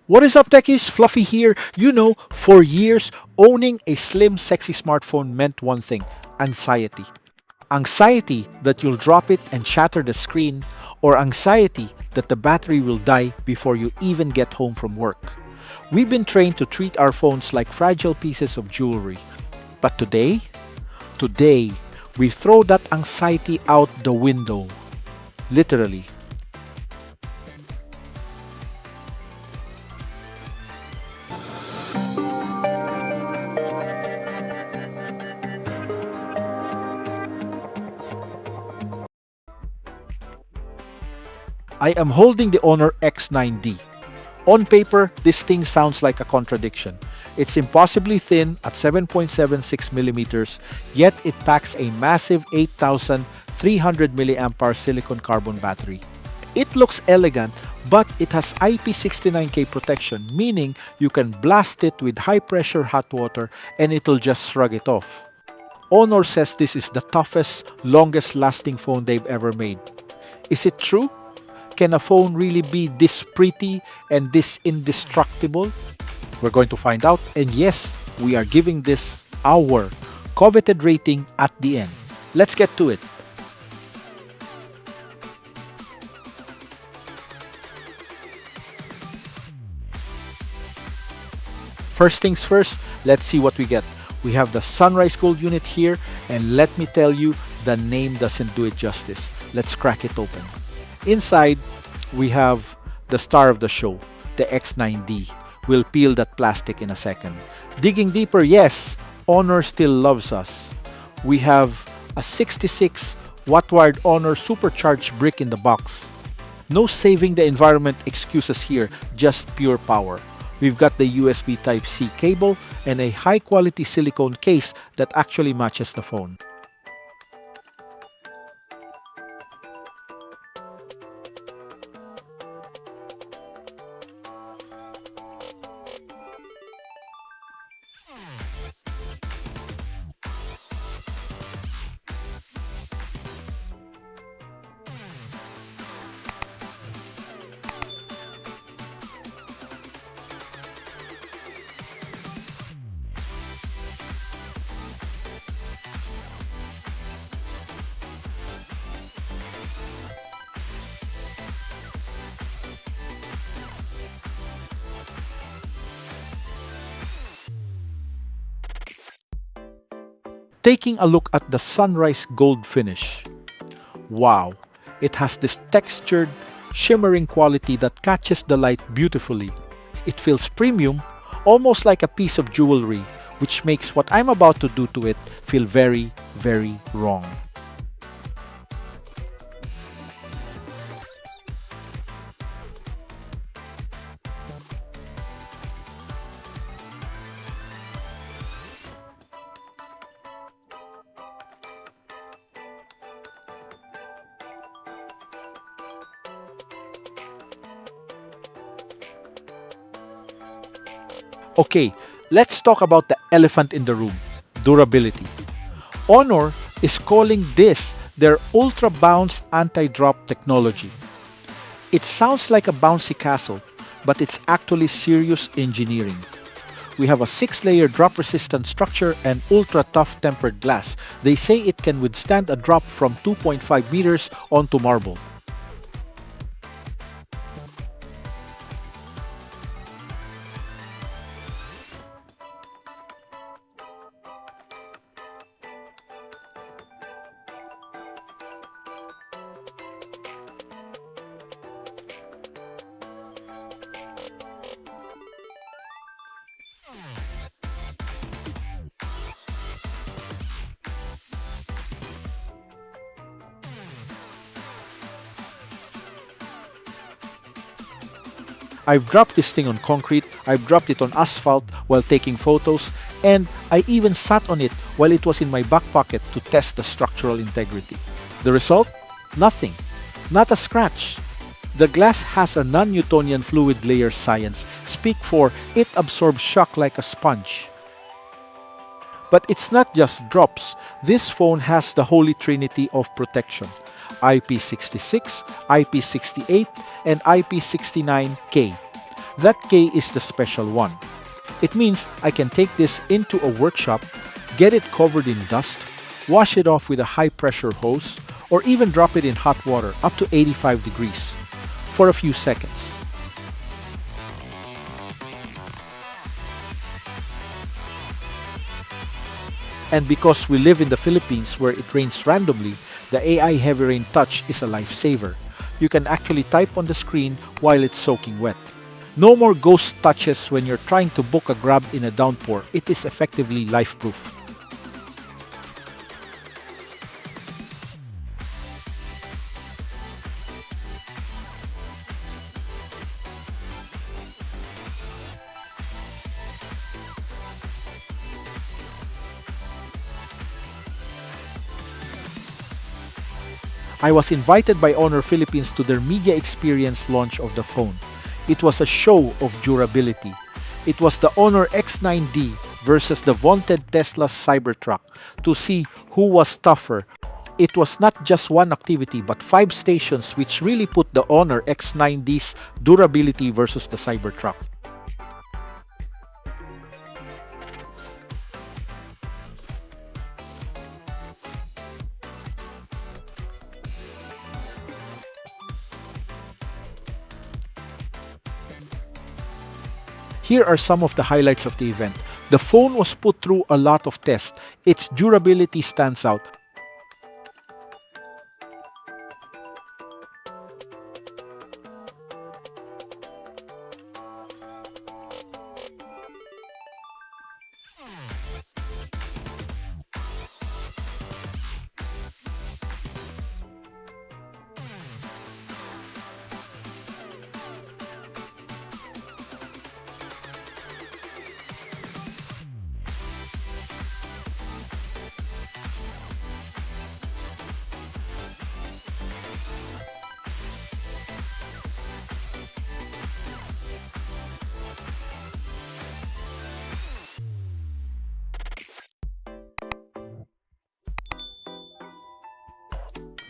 What is up, techies? Fluffy here. You know, for years, owning a slim, sexy smartphone meant one thing: anxiety. Anxiety that you'll drop it and shatter the screen, or anxiety that the battery will die before you even get home from work. We've been trained to treat our phones like fragile pieces of jewelry. But today, we throw that anxiety out the window. Literally. I am holding the HONOR X9d. On paper, this thing sounds like a contradiction. It's impossibly thin at 7.76 millimeters, yet it packs a massive 8300 mAh silicon carbon battery. It looks elegant, but it has IP69K protection, meaning you can blast it with high-pressure hot water and it'll just shrug it off. HONOR says this is the toughest, longest-lasting phone they've ever made. Is it true? Can a phone really be this pretty and this indestructible? We're going to find out, and yes, we are giving this our coveted rating at the end. Let's get to it. First things first, let's see what we get. We have the Sunrise Gold unit here, and let me tell you, the name doesn't do it justice. Let's crack it open. Inside, we have the star of the show, the X9d. We'll peel that plastic in a second. Digging deeper, yes, HONOR still loves us. We have a 66 watt-wired HONOR SuperCharge brick in the box. No saving the environment excuses here, just pure power. We've got the USB Type-C cable and a high-quality silicone case that actually matches the phone. Taking a look at the Sunrise Gold finish. Wow, it has this textured, shimmering quality that catches the light beautifully. It feels premium, almost like a piece of jewelry, which makes what I'm about to do to it feel very, very wrong. Okay, let's talk about the elephant in the room, durability. HONOR is calling this their Ultra Bounce Anti-Drop technology. It sounds like a bouncy castle, but it's actually serious engineering. We have a 6-layer drop-resistant structure and ultra-tough tempered glass. They say it can withstand a drop from 2.5 meters onto marble. I've dropped this thing on concrete, I've dropped it on asphalt while taking photos, and I even sat on it while it was in my back pocket to test the structural integrity. The result? Nothing. Not a scratch. The glass has a non-Newtonian fluid layer science. Speak for it absorbs shock like a sponge. But it's not just drops. This phone has the holy trinity of protection: IP66, IP68, and IP69K. That K is the special one. It means I can take this into a workshop, get it covered in dust, wash it off with a high-pressure hose, or even drop it in hot water up to 85 degrees for a few seconds. And because we live in the Philippines where it rains randomly, the AI Heavy Rain Touch is a lifesaver. You can actually type on the screen while it's soaking wet. No more ghost touches when you're trying to book a grab in a downpour. It is effectively life-proof. I was invited by Honor Philippines to their media experience launch of the phone. It was a show of durability. It was the Honor X9d versus the vaunted Tesla's Cybertruck to see who was tougher. It was not just one activity but 5 stations which really put the Honor X9d's durability versus the Cybertruck. Here are some of the highlights of the event. The phone was put through a lot of tests. Its durability stands out.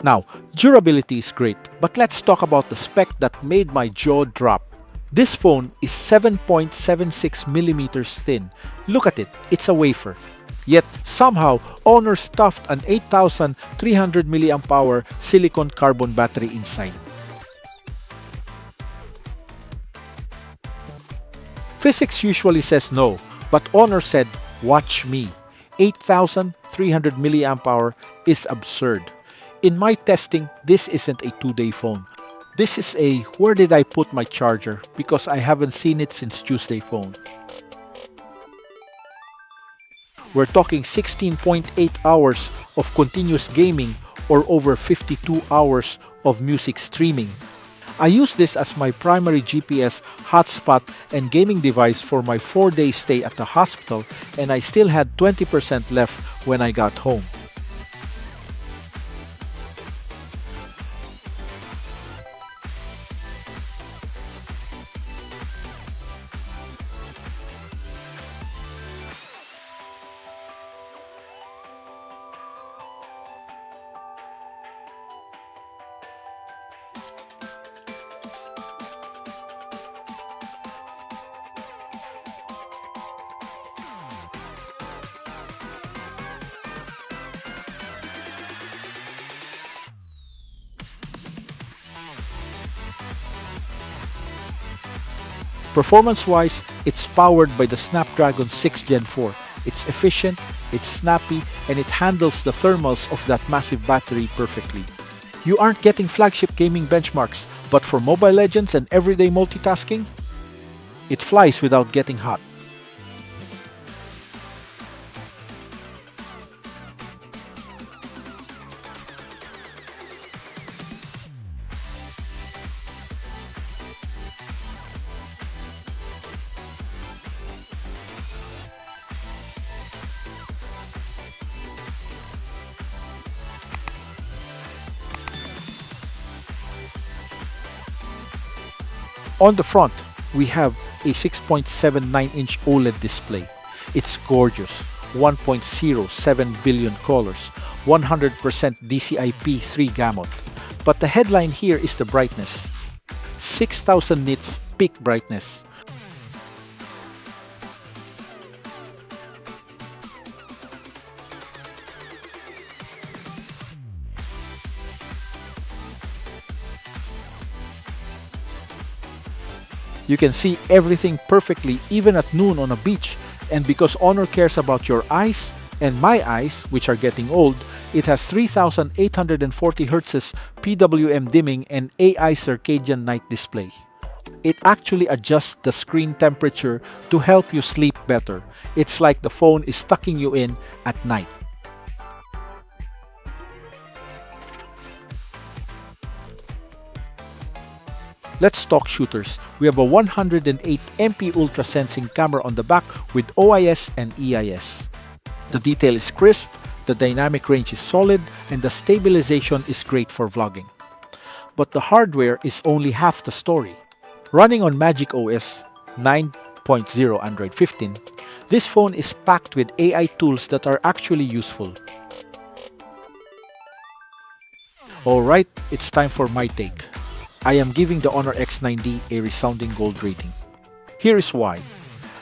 Now, durability is great, but let's talk about the spec that made my jaw drop. This phone is 7.76mm thin. Look at it, it's a wafer. Yet, somehow, Honor stuffed an 8300mAh silicon carbon battery inside. Physics usually says no, but Honor said, watch me. 8300mAh is absurd. In my testing, this isn't a 2-day phone. This is a where did I put my charger because I haven't seen it since Tuesday phone. We're talking 16.8 hours of continuous gaming or over 52 hours of music streaming. I use this as my primary GPS, hotspot, and gaming device for my 4-day stay at the hospital, and I still had 20% left when I got home. Performance-wise, it's powered by the Snapdragon 6 Gen 4. It's efficient, it's snappy, and it handles the thermals of that massive battery perfectly. You aren't getting flagship gaming benchmarks, but for Mobile Legends and everyday multitasking, it flies without getting hot. On the front, we have a 6.79-inch OLED display. It's gorgeous, 1.07 billion colors, 100% DCI-P3 gamut. But the headline here is the brightness. 6000 nits peak brightness. You can see everything perfectly even at noon on a beach, and because Honor cares about your eyes and my eyes, which are getting old, it has 3840 Hz PWM dimming and AI circadian night display. It actually adjusts the screen temperature to help you sleep better. It's like the phone is tucking you in at night. Let's talk shooters. We have a 108MP ultra sensing camera on the back with OIS and EIS. The detail is crisp, the dynamic range is solid, and the stabilization is great for vlogging. But the hardware is only half the story. Running on MagicOS 9.0 Android 15, this phone is packed with AI tools that are actually useful. Alright, it's time for my take. I am giving the HONOR X9d a resounding gold rating. Here is why.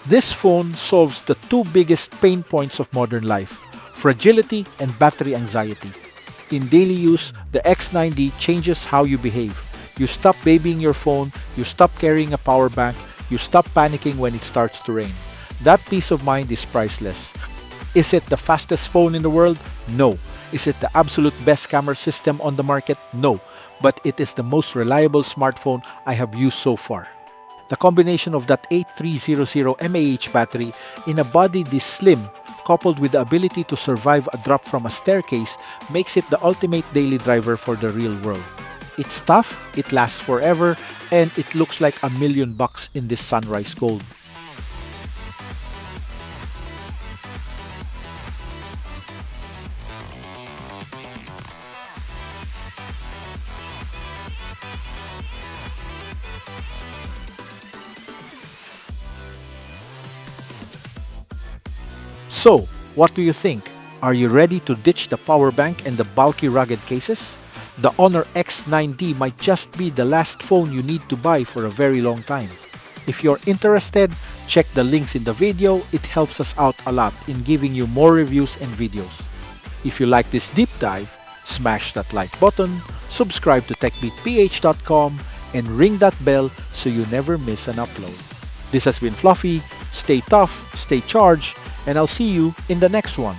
This phone solves the two biggest pain points of modern life: fragility and battery anxiety. In daily use, the X9d changes how you behave. You stop babying your phone, you stop carrying a power bank, you stop panicking when it starts to rain. That peace of mind is priceless. Is it the fastest phone in the world? No. Is it the absolute best camera system on the market? No. But it is the most reliable smartphone I have used so far. The combination of that 8300mAh battery in a body this slim, coupled with the ability to survive a drop from a staircase, makes it the ultimate daily driver for the real world. It's tough, it lasts forever, and it looks like $1,000,000 in this sunrise gold. So, what do you think? Are you ready to ditch the power bank and the bulky rugged cases? The HONOR X9d might just be the last phone you need to buy for a very long time. If you're interested, check the links in the video. It helps us out a lot in giving you more reviews and videos. If you like this deep dive, smash that like button, subscribe to techbeatph.com, and ring that bell so you never miss an upload. This has been Fluffy. Stay tough, stay charged, and I'll see you in the next one.